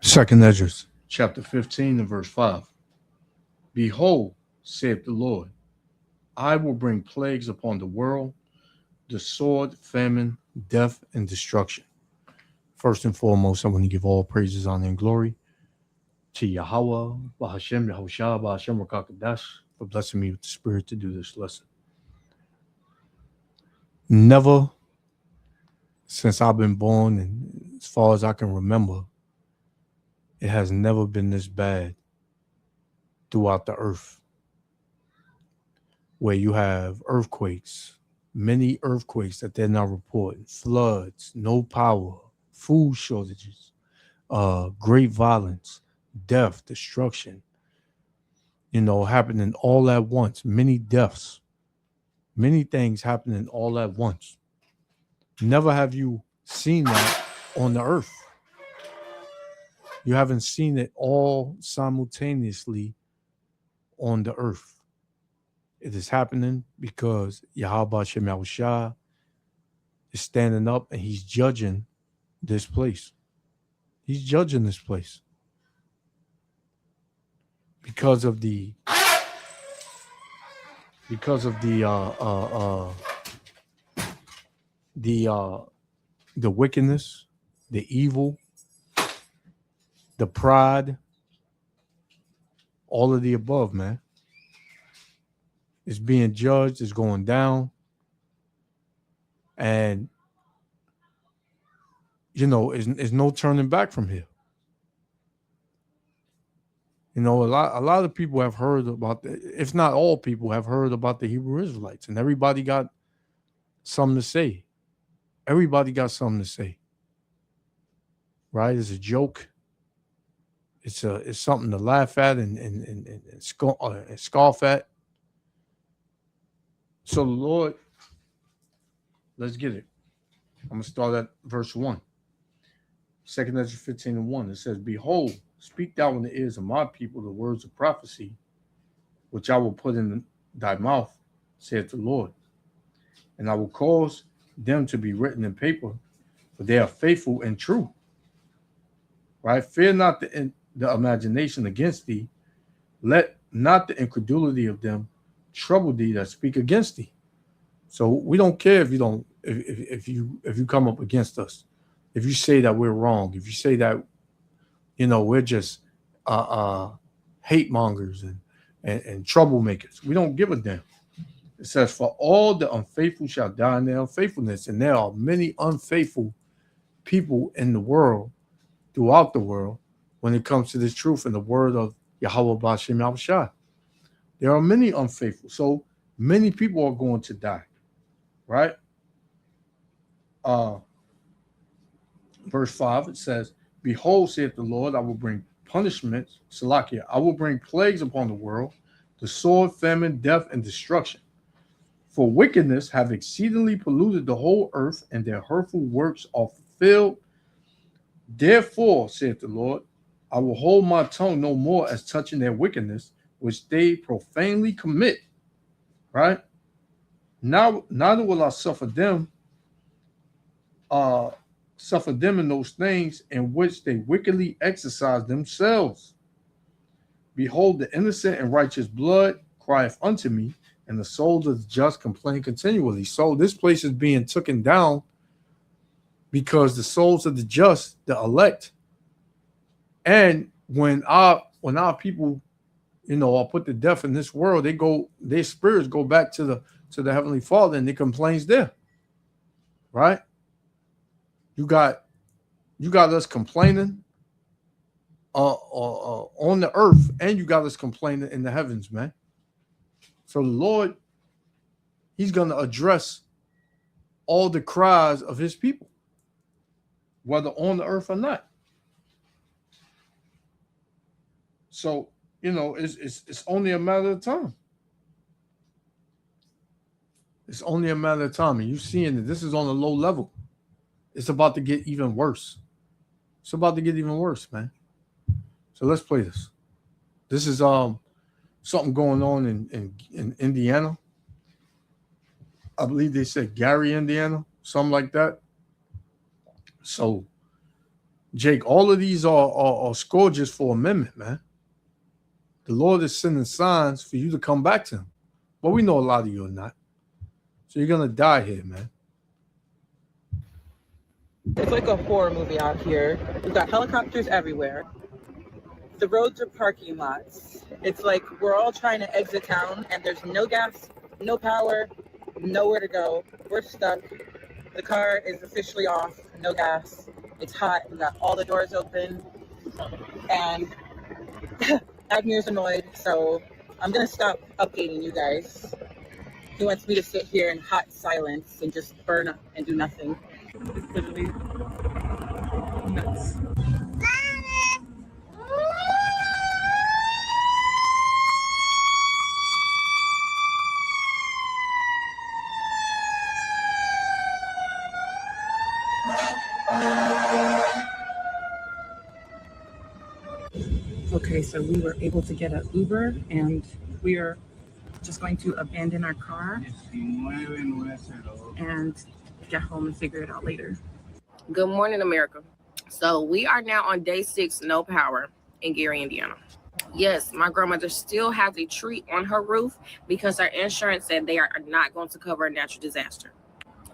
Second Edges, chapter 15 and verse 5. Behold, saith the Lord, I will bring plagues upon the world, the sword, famine, death, and destruction. First and foremost, I want to give all praises, honor, and glory to Yahweh, Bahashem, Yahushua, Bahashem, Rakakadash, for blessing me with the spirit to do this lesson. Never since I've been born, and as far as I can remember, it has never been this bad throughout the earth, where you have earthquakes, many earthquakes that they're now reporting, floods, no power, food shortages, great violence, death, destruction, happening all at once, many deaths, many things happening all at once. Never have you seen that on the earth. You haven't seen it all simultaneously on the earth. It is happening because Yahweh Shem Yahushua is standing up and he's judging this place. He's judging this place because of the the wickedness, the evil, the pride, all of the above, man. It's being judged, it's going down. And, there's no turning back from here. A lot of people have heard about, if not all people, have heard about the Hebrew Israelites, and everybody got something to say. Everybody got something to say. Right? It's a joke. It's something to laugh at and scoff at. So the Lord, let's get it. I'm going to start at verse 1. 2 Ezra 15 and 1. It says, Behold, speak thou in the ears of my people the words of prophecy, which I will put in thy mouth, saith the Lord. And I will cause them to be written in paper, for they are faithful and true. Right? Fear not the imagination against thee. Let not the incredulity of them trouble thee that speak against thee. So we don't care if you come up against us, if you say that we're wrong, if you say that we're just hate mongers and troublemakers. We don't give a damn. It says, for all the unfaithful shall die in their unfaithfulness, and there are many unfaithful people in the world, throughout the world, when it comes to this truth and the word of Yahweh B'Shem Yahushua. There are many unfaithful. So many people are going to die. Right? Verse 5, it says, Behold, saith the Lord, I will bring punishments, Salakia, I will bring plagues upon the world, the sword, famine, death, and destruction. For wickedness have exceedingly polluted the whole earth, and their hurtful works are fulfilled. Therefore, saith the Lord, I will hold my tongue no more as touching their wickedness, which they profanely commit. Right? Now, neither will I suffer them in those things in which they wickedly exercise themselves. Behold, the innocent and righteous blood crieth unto me, and the souls of the just complain continually. So this place is being taken down because the souls of the just, the elect, and when our people, are put to death in this world, their spirits go back to the Heavenly Father, and they complains there. Right? You got us complaining on the earth, and you got us complaining in the heavens, man. So the Lord, he's going to address all the cries of his people, whether on the earth or not. So, it's only a matter of time. It's only a matter of time. And you're seeing that this is on a low level. It's about to get even worse. It's about to get even worse, man. So let's play this. This is something going on in Indiana. I believe they said Gary, Indiana, something like that. So Jake, all of these are scourges for amendment, man. The Lord is sending signs for you to come back to him. But we know a lot of you are not. So you're going to die here, man. It's like a horror movie out here. We've got helicopters everywhere. The roads are parking lots. It's like we're all trying to exit town and there's no gas, no power, nowhere to go. We're stuck. The car is officially off, no gas. It's hot. We got all the doors open. And Admir's annoyed, so I'm going to stop updating you guys. He wants me to sit here in hot silence and just burn up and do nothing. It's literally nuts. Okay, so we were able to get an Uber and we are just going to abandon our car and get home and figure it out later. Good morning, America. So we are now on day 6, no power in Gary, Indiana. Yes, my grandmother still has a tree on her roof because our insurance said they are not going to cover a natural disaster.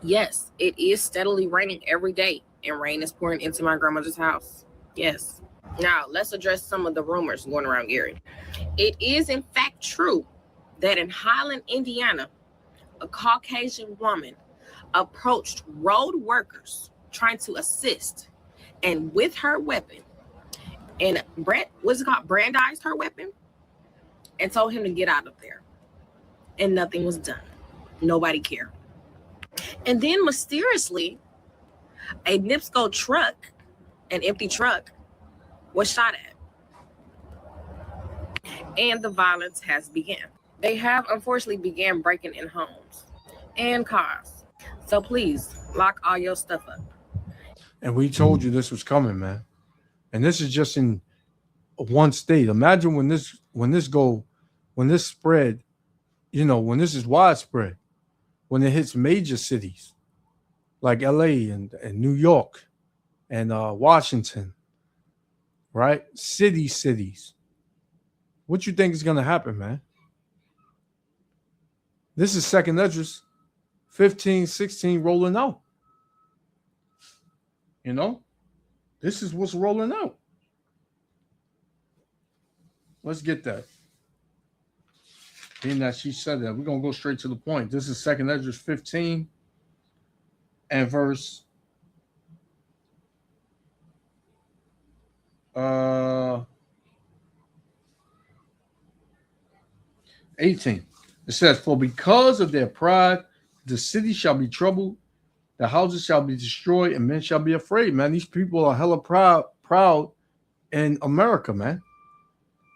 Yes, it is steadily raining every day and rain is pouring into my grandmother's house. Yes. Now, let's address some of the rumors going around Gary. It is in fact true that in Highland, Indiana, a Caucasian woman approached road workers trying to assist, and with her weapon, and brandized her weapon, and told him to get out of there. And nothing was done. Nobody cared. And then mysteriously, a NIPSCO truck, an empty truck, was shot at. And the violence has begun. They have unfortunately began breaking in homes and cars. So please lock all your stuff up. And we told you this was coming, man. And this is just in one state. Imagine when this spread, when this is widespread, when it hits major cities like LA and New York and Washington, right? Cities. What you think is going to happen, man? This is second Esdras 15, 16 rolling out. This is what's rolling out. Let's get that. Being that she said that, we're going to go straight to the point. This is second Esdras 15 and verse 18. It says, "For because of their pride, the city shall be troubled, the houses shall be destroyed, and men shall be afraid." Man, these people are hella proud in America, man.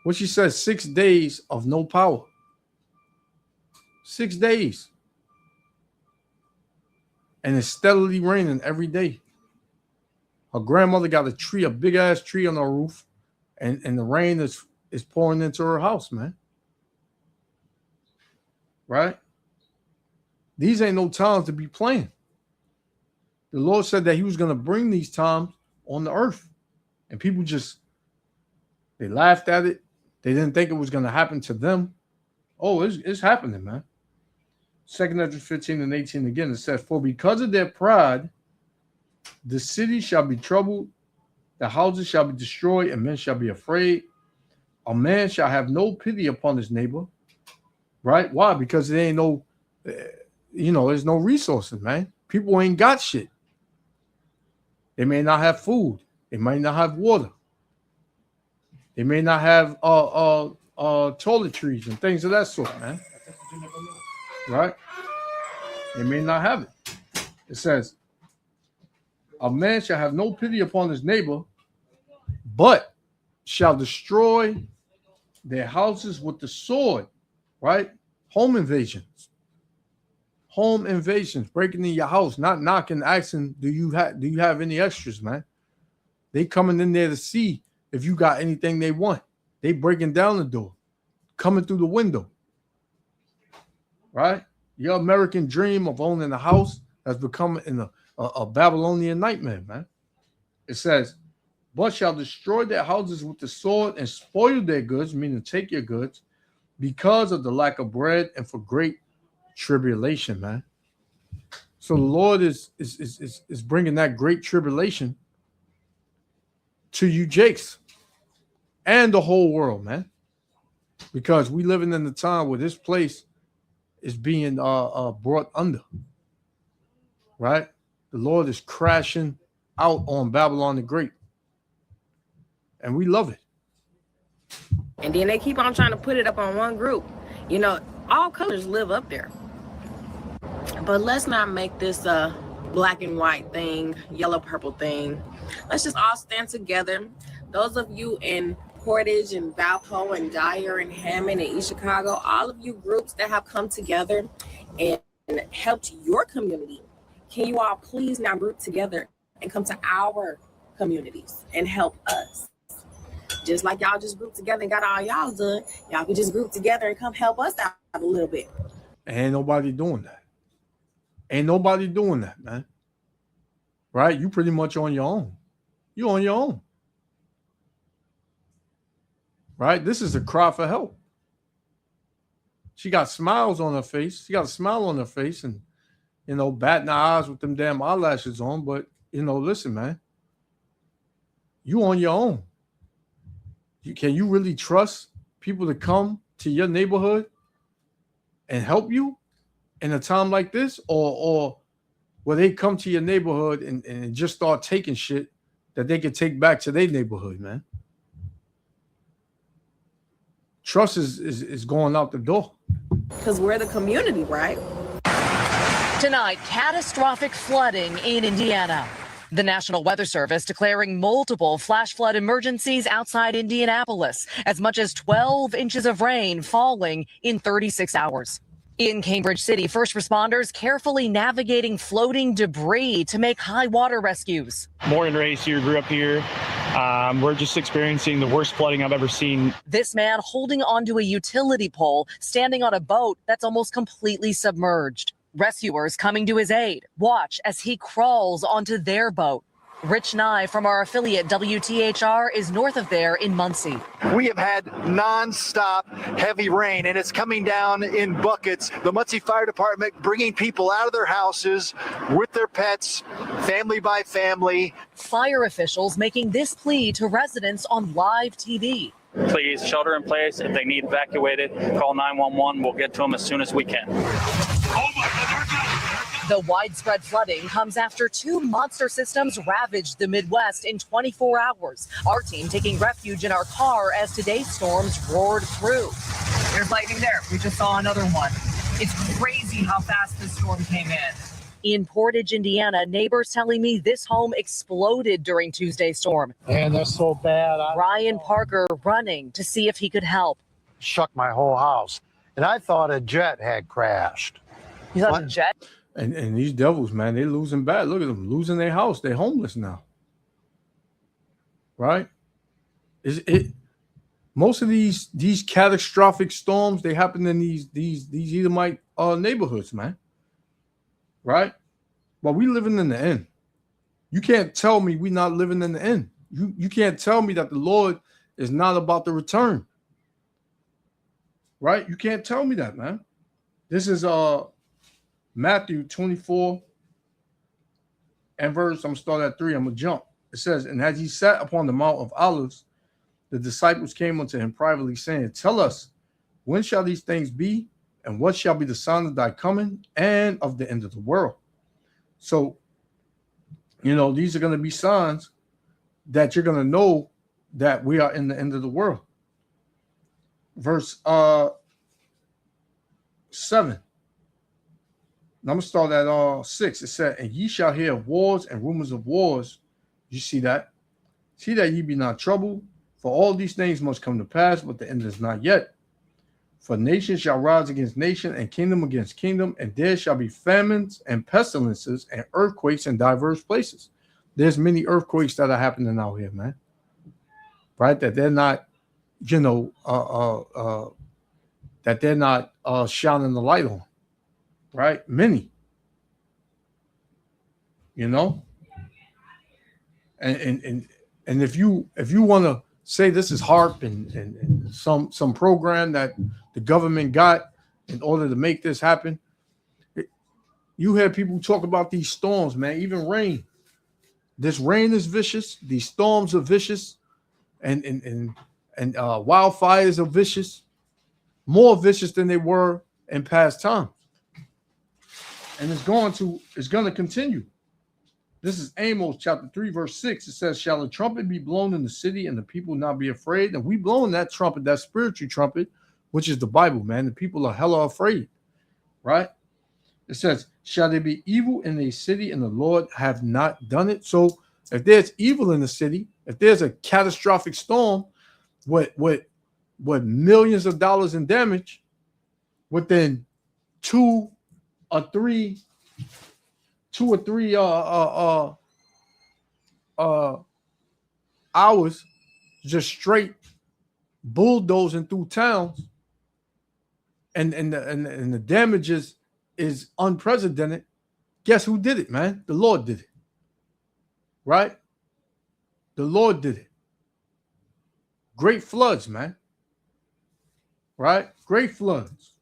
What she says, 6 days of no power. 6 days. And it's steadily raining every day. Her grandmother got a big ass tree on her roof, and the rain is pouring into her house, man. Right? These ain't no times to be playing. The Lord said that he was going to bring these times on the earth. And people they laughed at it. They didn't think it was going to happen to them. Oh, it's happening, man. 2 Esdras 15 and 18 again, it says, "For because of their pride, the city shall be troubled, the houses shall be destroyed, and men shall be afraid. A man shall have no pity upon his neighbor." Right? Why? Because there ain't no, there's no resources, man. People ain't got shit. They may not have food. They might not have water. They may not have toiletries and things of that sort, man. Right? They may not have it. It says, "A man shall have no pity upon his neighbor, but shall destroy their houses with the sword." Right? Home invasions, breaking in your house, not knocking, asking, do you have any extras, man? They coming in there to see if you got anything they want. They breaking down the door, coming through the window. Right? Your American dream of owning a house has become a Babylonian nightmare, man. It says, but shall destroy their houses with the sword and spoil their goods, meaning take your goods, because of the lack of bread and for great tribulation, man. So the Lord is bringing that great tribulation to you, Jakes, and the whole world, man, because we living in the time where this place is being brought under, right? The Lord is crashing out on Babylon the Great, and we love it. And then they keep on trying to put it up on one group. You know, all colors live up there. But let's not make this a black and white thing, yellow, purple thing. Let's just all stand together. Those of you in Portage and Valpo and Dyer and Hammond and East Chicago, all of you groups that have come together and helped your community, can you all please now group together and come to our communities and help us? Just like y'all just grouped together and got all y'all done, y'all can just group together and come help us out a little bit. Ain't nobody doing that. Ain't nobody doing that, man. Right? You pretty much on your own. You on your own. Right? This is a cry for help. She got smiles on her face. She got a smile on her face and, you know, batting her eyes with them damn eyelashes on. But, you know, listen, man. You on your own. Can you really trust people to come to your neighborhood and help you in a time like this? Or will they come to your neighborhood and just start taking shit that they can take back to their neighborhood, man? Trust is going out the door. Because we're the community, right? Tonight, catastrophic flooding in Indiana. The National Weather Service declaring multiple flash flood emergencies outside Indianapolis. As much as 12 inches of rain falling in 36 hours. In Cambridge City, first responders carefully navigating floating debris to make high water rescues. Morgan Race here, grew up here. We're just experiencing the worst flooding I've ever seen. This man holding onto a utility pole, standing on a boat that's almost completely submerged. Rescuers coming to his aid. Watch as he crawls onto their boat. Rich Nye from our affiliate WTHR is north of there in Muncie. We have had nonstop heavy rain, and it's coming down in buckets. The Muncie Fire Department bringing people out of their houses with their pets, family by family. Fire officials making this plea to residents on live TV. Please shelter in place. If they need evacuated, call 911. We'll get to them as soon as we can. The widespread flooding comes after two monster systems ravaged the Midwest in 24 hours. Our team taking refuge in our car as today's storms roared through. There's lightning there. We just saw another one. It's crazy how fast this storm came in. In Portage, Indiana, neighbors telling me this home exploded during Tuesday's storm. Man, that's so bad. Ryan Parker running to see if he could help. Shook my whole house. And I thought a jet had crashed. You thought a jet? And these devils, man, they're losing bad. Look at them losing their house. They're homeless now. Right? Most of these catastrophic storms, they happen in these Edomite neighborhoods, man. Right? But we living in the end. You can't tell me we not living in the end. You can't tell me that the Lord is not about to return. Right? You can't tell me that, man. This is Matthew 24 and verse, I'm gonna start at 3. I'm gonna jump. It says, and as he sat upon the Mount of Olives, the disciples came unto him privately, saying, tell us, when shall these things be? And what shall be the sign of thy coming and of the end of the world? So, you know, these are going to be signs that you're going to know that we are in the end of the world. Verse 7. And I'm going to start at 6. It said, and ye shall hear of wars and rumors of wars. You see that? See that ye be not troubled, for all these things must come to pass, but the end is not yet. For nation shall rise against nation, and kingdom against kingdom, and there shall be famines and pestilences and earthquakes in diverse places. There's many earthquakes that are happening out here, man. Right? That they're not, you know, that they're not shining the light on. Right? Many. You know? And And if you want to say this is HARP and some program that the government got in order to make this happen, you hear people talk about these storms, man. Even rain. This rain is vicious. These storms are vicious, and wildfires are vicious, more vicious than they were in past times. And it's going to continue. This is Amos chapter 3, verse 6. It says, shall a trumpet be blown in the city and the people not be afraid? And we blowing that trumpet, that spiritual trumpet, which is the Bible, man. The people are hella afraid, right? It says, shall there be evil in a city and the Lord have not done it? So if there's evil in the city, if there's a catastrophic storm with millions of dollars in damage within 2 or 3 hours, just straight bulldozing through towns, and the damages is unprecedented. Guess who did it, man? The Lord did it. Right? The Lord did it. Great floods, man. Right? Great floods.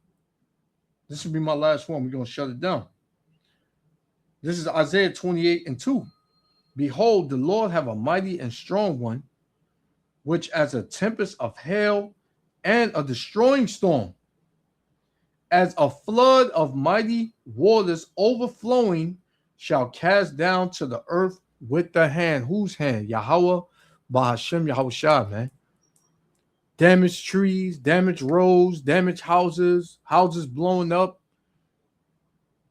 This will be my last one. We're going to shut it down. This is Isaiah 28:2. Behold, the Lord have a mighty and strong one, which as a tempest of hail and a destroying storm, as a flood of mighty waters overflowing, shall cast down to the earth with the hand. Whose hand? Yahweh, Bahashem, Yahushua, man. Damaged trees, damaged roads, damaged houses, houses blowing up,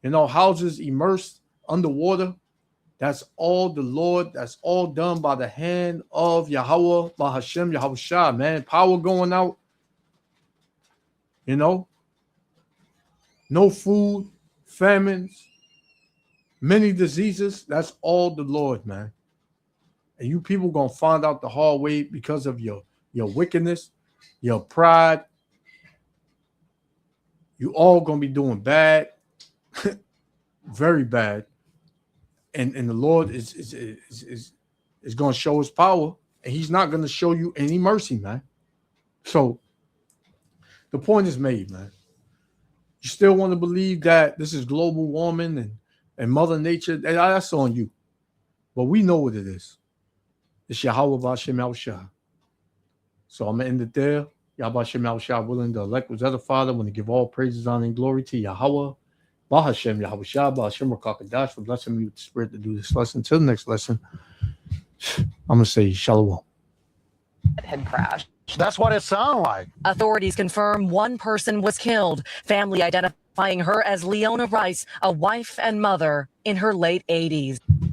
houses immersed underwater. That's all the Lord. That's all done by the hand of Yahweh, Bahashem, Yahushua, man. Power going out. No food, famines, many diseases. That's all the Lord, man. And you people gonna find out the hard way because of your wickedness, your pride. You all gonna be doing bad, very bad. And the Lord is gonna show his power, and he's not gonna show you any mercy, man. So the point is made, man. You still want to believe that this is global warming and Mother Nature? That's on you. But we know what it is. It's Yahweh B'Hashem Yahushua. So I'm going to end it there. Yahweh B'Hashem Yahushua willing to elect was other Father. I want to give all praises, honor, and glory to Yahweh B'Hashem Yahushua B'Hashem Rakakadash for blessing me with the Spirit to do this lesson. Till the next lesson, I'm going to say Shalom. Had crashed. That's what it sounded like. Authorities confirm one person was killed. Family identifying her as Leona Rice, a wife and mother in her late 80s.